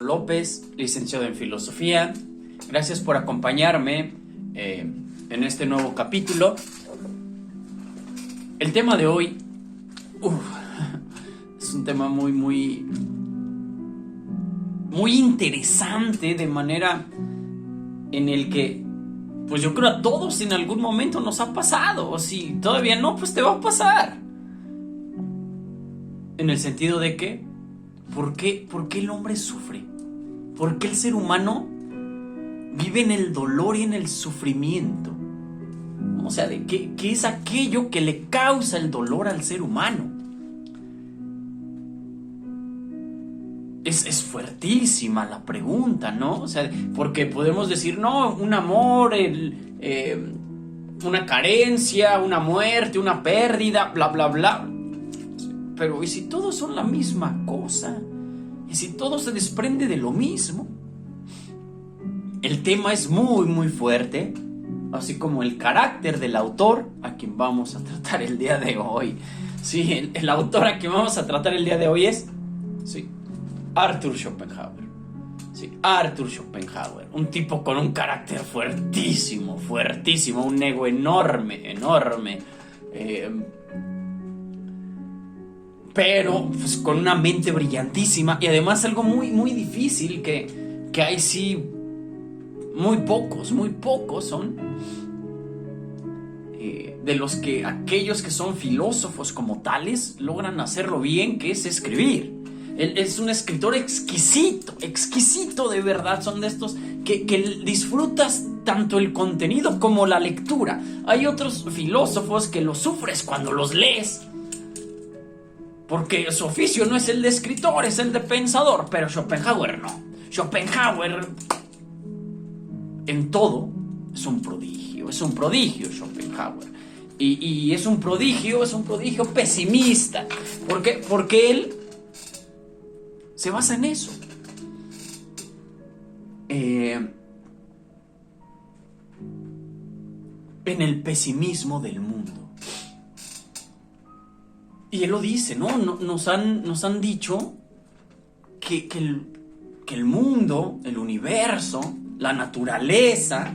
López, licenciado en Filosofía. Gracias por acompañarme en este nuevo capítulo. El tema de hoy es un tema muy interesante, de manera en el que pues yo creo a todos en algún momento nos ha pasado, o si todavía no, pues te va a pasar. En el sentido de que ¿por qué el hombre sufre? ¿Por qué el ser humano vive en el dolor y en el sufrimiento? O sea, ¿qué es aquello que le causa el dolor al ser humano? Es fuertísima la pregunta, ¿no? O sea, porque podemos decir, no, un amor, una carencia, una muerte, una pérdida, bla, bla, bla. Pero ¿y si todos son la misma cosa? ¿Y si todo se desprende de lo mismo? El tema es muy fuerte, así como el carácter del autor a quien vamos a tratar el día de hoy. Sí, el autor a quien vamos a tratar el día de hoy es Arthur Schopenhauer. Sí, Arthur Schopenhauer, un tipo con un carácter fuertísimo, un ego enorme, pero pues con una mente brillantísima, y además algo muy difícil que hay sí muy pocos son de los que aquellos que son filósofos como tales logran hacerlo bien, que es escribir. Él es un escritor exquisito de verdad. Son de estos que disfrutas tanto el contenido como la lectura. Hay otros filósofos que los sufres cuando los lees, porque su oficio no es el de escritor, es el de pensador. Pero Schopenhauer no. Schopenhauer en todo es un prodigio Schopenhauer. Y es un prodigio pesimista. ¿Por qué? Porque él se basa en eso. En el pesimismo del mundo. Y él lo dice, ¿no? Nos han dicho que el mundo, el universo, la naturaleza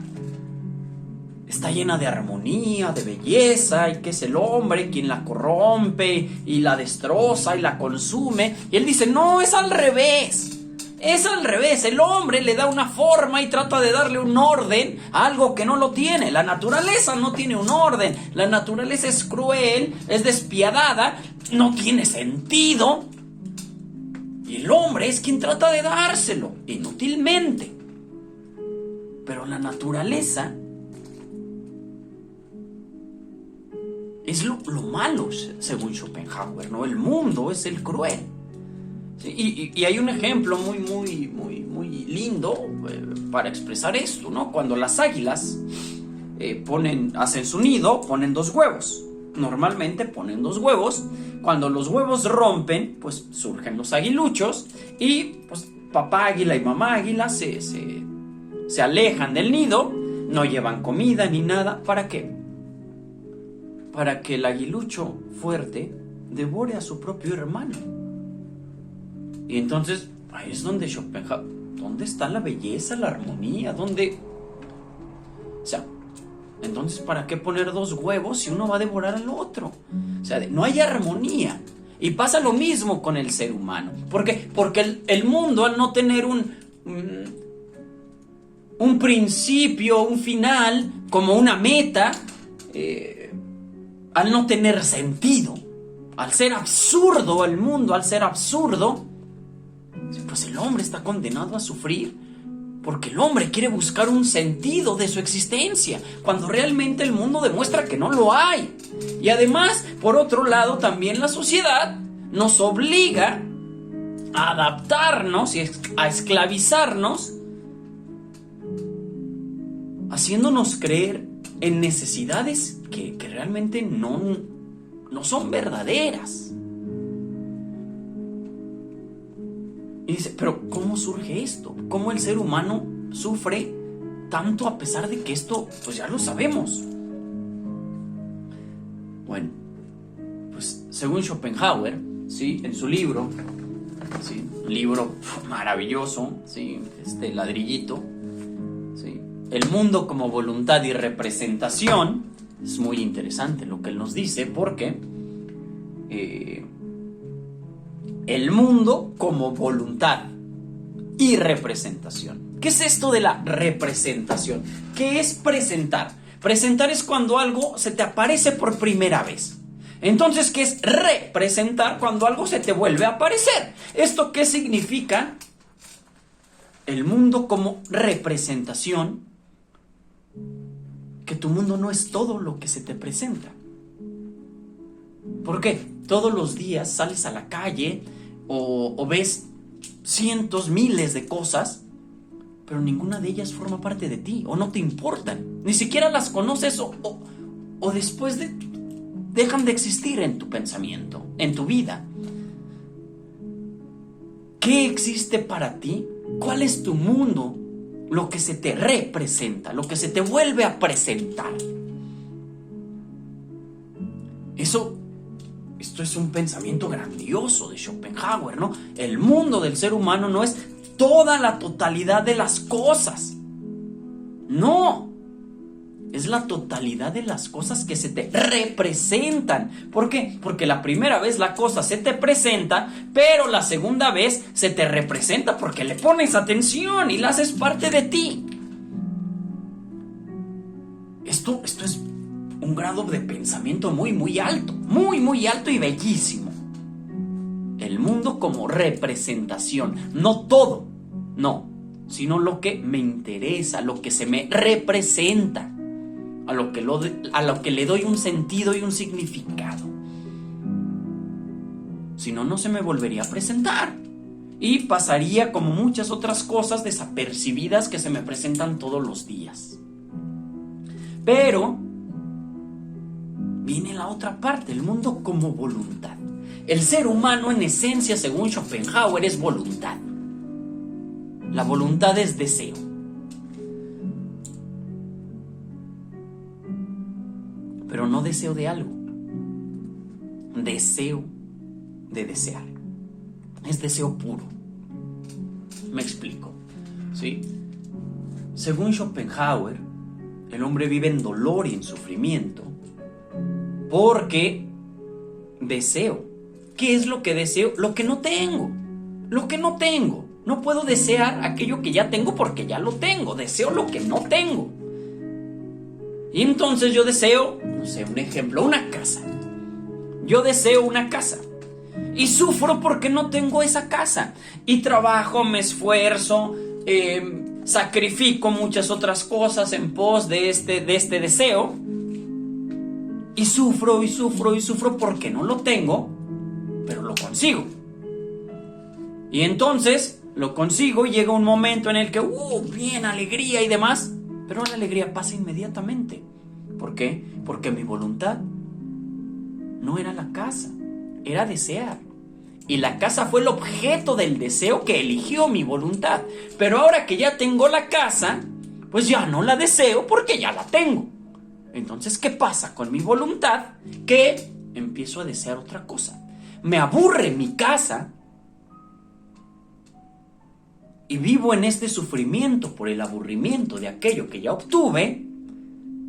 está llena de armonía, de belleza, y que es el hombre quien la corrompe y la destroza y la consume. Y él dice, no, es al revés. El hombre le da una forma y trata de darle un orden a algo que no lo tiene. La naturaleza no tiene un orden. La naturaleza es cruel, es despiadada, no tiene sentido. Y el hombre es quien trata de dárselo, inútilmente. Pero la naturaleza es lo malo, según Schopenhauer, ¿no? El mundo es el cruel. Sí, y hay un ejemplo muy lindo para expresar esto, ¿no? Cuando las águilas hacen su nido, ponen 2 huevos. Normalmente ponen 2 huevos. Cuando los huevos rompen, pues surgen los aguiluchos, y pues papá águila y mamá águila se alejan del nido, no llevan comida ni nada. ¿Para qué? Para que el aguilucho fuerte devore a su propio hermano. Y entonces ahí es donde Schopenhauer, ¿dónde está la belleza, la armonía? ¿Dónde? O sea, entonces ¿para qué poner 2 huevos si uno va a devorar al otro? O sea, no hay armonía. Y pasa lo mismo con el ser humano. ¿Por qué? Porque el mundo, al no tener un principio, un final, como una meta, al no tener sentido, al ser absurdo el mundo, al ser absurdo, pues el hombre está condenado a sufrir, porque el hombre quiere buscar un sentido de su existencia, cuando realmente el mundo demuestra que no lo hay. Y además, por otro lado, también la sociedad nos obliga a adaptarnos y a esclavizarnos, haciéndonos creer en necesidades que realmente no son verdaderas. Y dice, pero ¿cómo surge esto? ¿Cómo el ser humano sufre tanto a pesar de que esto, pues ya lo sabemos? Bueno, pues según Schopenhauer, ¿sí? En su libro ¿sí? Un libro maravilloso, ¿sí? Este ladrillito, ¿sí? El mundo como voluntad y representación. Es muy interesante lo que él nos dice, porque el mundo como voluntad y representación. ¿Qué es esto de la representación? ¿Qué es presentar? Presentar es cuando algo se te aparece por primera vez. Entonces, ¿qué es representar? Cuando algo se te vuelve a aparecer. ¿Esto qué significa? El mundo como representación. Que tu mundo no es todo lo que se te presenta. ¿Por qué? Todos los días sales a la calle o ves cientos, miles de cosas, pero ninguna de ellas forma parte de ti o no te importan. Ni siquiera las conoces o después dejan de existir en tu pensamiento, en tu vida. ¿Qué existe para ti? ¿Cuál es tu mundo? Lo que se te representa, lo que se te vuelve a presentar. Esto es un pensamiento grandioso de Schopenhauer, ¿no? El mundo del ser humano no es toda la totalidad de las cosas. No. Es la totalidad de las cosas que se te representan. ¿Por qué? Porque la primera vez la cosa se te presenta, pero la segunda vez se te representa porque le pones atención y la haces parte de ti. Esto es un grado de pensamiento muy, muy alto. Muy, muy alto y bellísimo. El mundo como representación. No todo, no. Sino lo que me interesa, lo que se me representa. A lo que le doy un sentido y un significado. Si no, no se me volvería a presentar. Y pasaría como muchas otras cosas desapercibidas que se me presentan todos los días. Pero viene la otra parte, el mundo como voluntad. El ser humano en esencia, según Schopenhauer, es voluntad. La voluntad es deseo. Pero no deseo de algo. Deseo de desear. Es deseo puro. Me explico. ¿Sí? Según Schopenhauer, el hombre vive en dolor y en sufrimiento porque deseo. ¿Qué es lo que deseo? Lo que no tengo. Lo que no tengo. No puedo desear aquello que ya tengo porque ya lo tengo. Deseo lo que no tengo. Y entonces yo deseo, no sé, un ejemplo, una casa. Yo deseo una casa. Y sufro porque no tengo esa casa. Y trabajo, me esfuerzo, sacrifico muchas otras cosas en pos de este deseo. Y sufro y sufro y sufro porque no lo tengo, pero lo consigo. Y entonces lo consigo y llega un momento en el que, bien, alegría y demás. Pero la alegría pasa inmediatamente. ¿Por qué? Porque mi voluntad no era la casa, era desear. Y la casa fue el objeto del deseo que eligió mi voluntad. Pero ahora que ya tengo la casa, pues ya no la deseo porque ya la tengo. Entonces, ¿qué pasa con mi voluntad? Que empiezo a desear otra cosa. Me aburre mi casa y vivo en este sufrimiento por el aburrimiento de aquello que ya obtuve.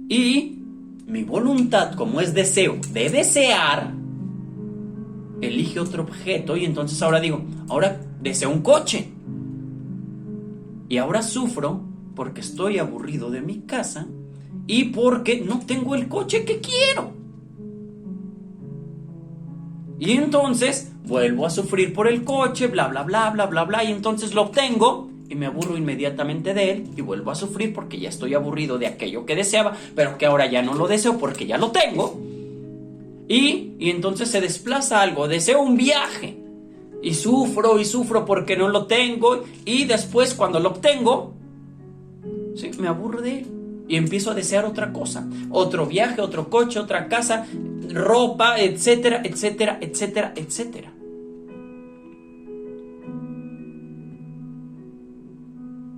Y mi voluntad, como es deseo de desear, elige otro objeto. Y entonces ahora digo, ahora deseo un coche. Y ahora sufro porque estoy aburrido de mi casa y porque no tengo el coche que quiero. Y entonces vuelvo a sufrir por el coche, bla, bla, bla, bla, bla, bla. Y entonces lo obtengo y me aburro inmediatamente de él y vuelvo a sufrir porque ya estoy aburrido de aquello que deseaba, pero que ahora ya no lo deseo porque ya lo tengo. Y entonces se desplaza algo. Deseo un viaje y sufro porque no lo tengo. Y después, cuando lo obtengo, sí, me aburro de él y empiezo a desear otra cosa. Otro viaje, otro coche, otra casa, ropa, etcétera, etcétera, etcétera, etcétera.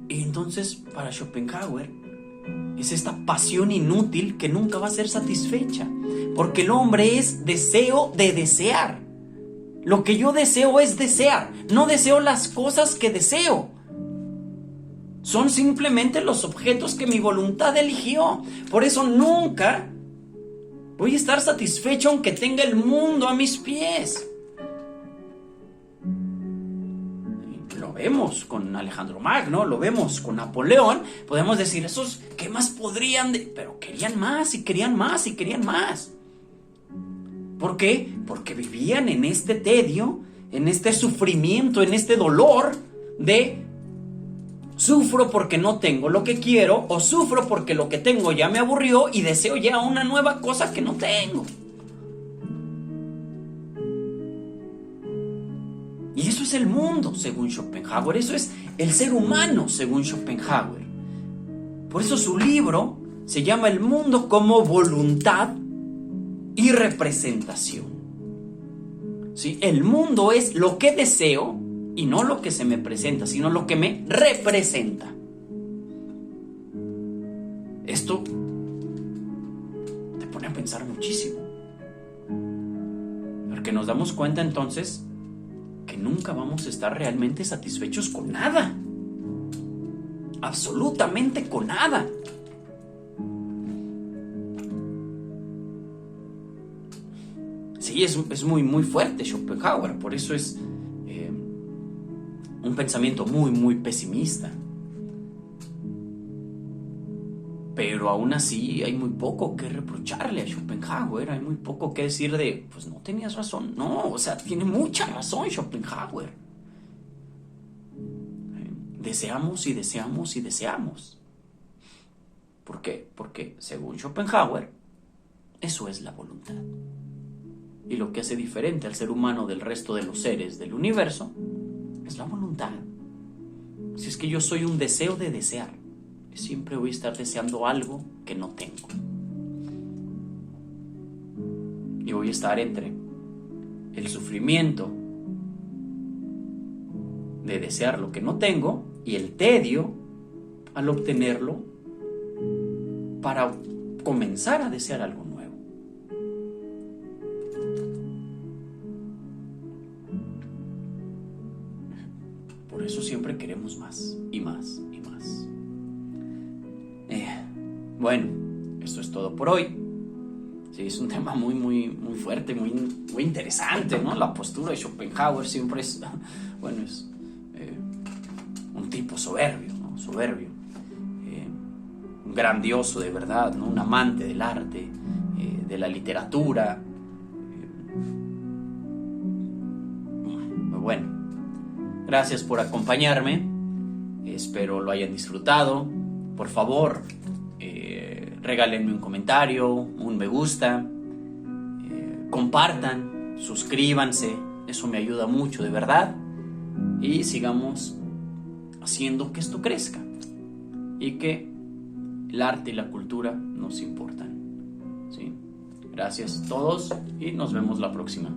Y entonces, para Schopenhauer, es esta pasión inútil que nunca va a ser satisfecha, porque el hombre es deseo de desear. Lo que yo deseo es desear. No deseo las cosas que deseo. Son simplemente los objetos que mi voluntad eligió. Por eso nunca voy a estar satisfecho aunque tenga el mundo a mis pies. Lo vemos con Alejandro Magno, lo vemos con Napoleón. Podemos decir, esos, ¿qué más podrían? Pero querían más y querían más y querían más. ¿Por qué? Porque vivían en este tedio, en este sufrimiento, en este dolor de sufro porque no tengo lo que quiero, o sufro porque lo que tengo ya me aburrió y deseo ya una nueva cosa que no tengo. Y eso es el mundo, según Schopenhauer. Eso es el ser humano, según Schopenhauer. Por eso su libro se llama El mundo como voluntad y representación. ¿Sí? El mundo es lo que deseo y no lo que se me presenta, sino lo que me representa. Esto te pone a pensar muchísimo, porque nos damos cuenta entonces que nunca vamos a estar realmente satisfechos con nada, absolutamente con nada. Sí, es muy fuerte Schopenhauer, por eso es un pensamiento muy pesimista. Pero aún así hay muy poco que reprocharle a Schopenhauer, hay muy poco que decir de, pues no tenías razón. No, o sea, tiene mucha razón Schopenhauer. Deseamos y deseamos y deseamos. ¿Por qué? Porque según Schopenhauer, eso es la voluntad. Y lo que hace diferente al ser humano del resto de los seres del universo es la voluntad. Si es que yo soy un deseo de desear, siempre voy a estar deseando algo que no tengo. Y voy a estar entre el sufrimiento de desear lo que no tengo y el tedio al obtenerlo para comenzar a desear algo nuevo. Por eso siempre queremos más y más y más. Bueno, esto es todo por hoy. Sí, es un tema muy fuerte, muy interesante, ¿no? La postura de Schopenhauer siempre es, bueno, es un tipo soberbio, ¿no? Soberbio, grandioso de verdad, ¿no? Un amante del arte, de la literatura. Bueno, gracias por acompañarme. Espero lo hayan disfrutado. Por favor, regálenme un comentario, un me gusta, compartan, suscríbanse, eso me ayuda mucho de verdad, y sigamos haciendo que esto crezca y que el arte y la cultura nos importan. ¿Sí? Gracias a todos y nos vemos la próxima.